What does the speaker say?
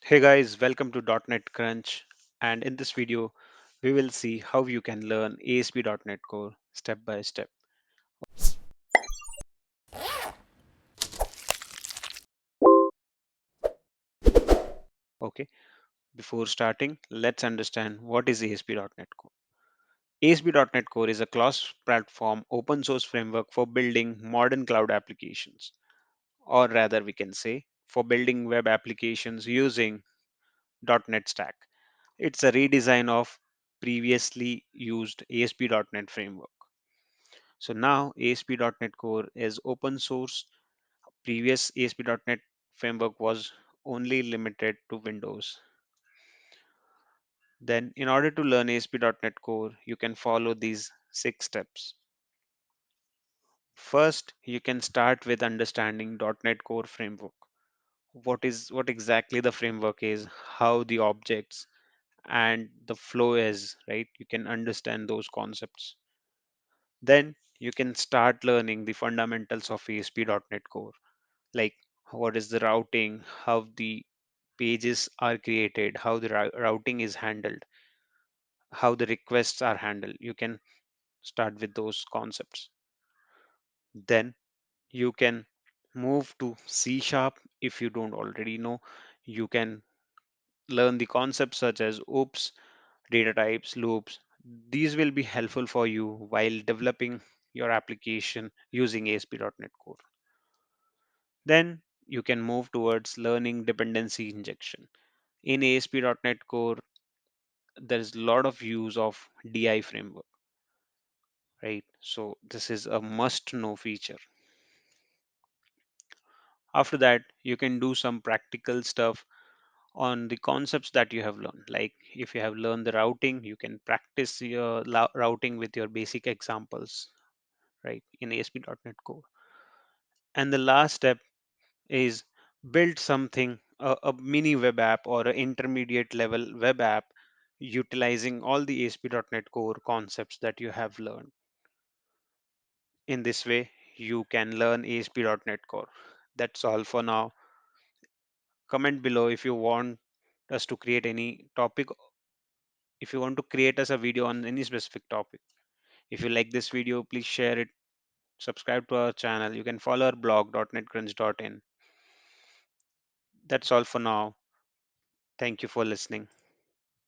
Hey guys, welcome to DotNetCrunch, and in this video we will see how you can learn ASP.NET Core step by step. Okay, before starting, let's understand what is ASP.NET Core. ASP.NET Core is a cross-platform open source framework for building modern cloud applications, or rather we can say for building web applications using .NET Stack. It's a redesign of previously used ASP.NET framework. So now ASP.NET Core is open source. Previous ASP.NET framework was only limited to Windows. Then in order to learn ASP.NET Core, you can follow these 6 steps. First, you can start with understanding .NET Core framework. What exactly the framework is, how the objects and the flow is, right? You can understand those concepts. Then you can start learning the fundamentals of ASP.NET Core, like what is the routing, how the pages are created, how the routing is handled, how the requests are handled. You can start with those concepts. Then you can move to C sharp if you don't already know. You can learn the concepts such as oops, data types, loops. These will be helpful for you while developing your application using ASP.NET Core. Then you can move towards learning dependency injection. In ASP.NET Core, there is a lot of use of DI framework, right? So this is a must know feature. After that, you can do some practical stuff on the concepts that you have learned. Like if you have learned the routing, you can practice your routing with your basic examples, right, in ASP.NET Core. And the last step is build something, a mini web app or an intermediate level web app utilizing all the ASP.NET Core concepts that you have learned. In this way, you can learn ASP.NET Core. That's all for now. Comment below if you want us to create any topic, if you want to create us a video on any specific topic. If you like this video, please share it, subscribe to our channel. You can follow our blog .netcrunch.in. That's all for now. Thank you for listening.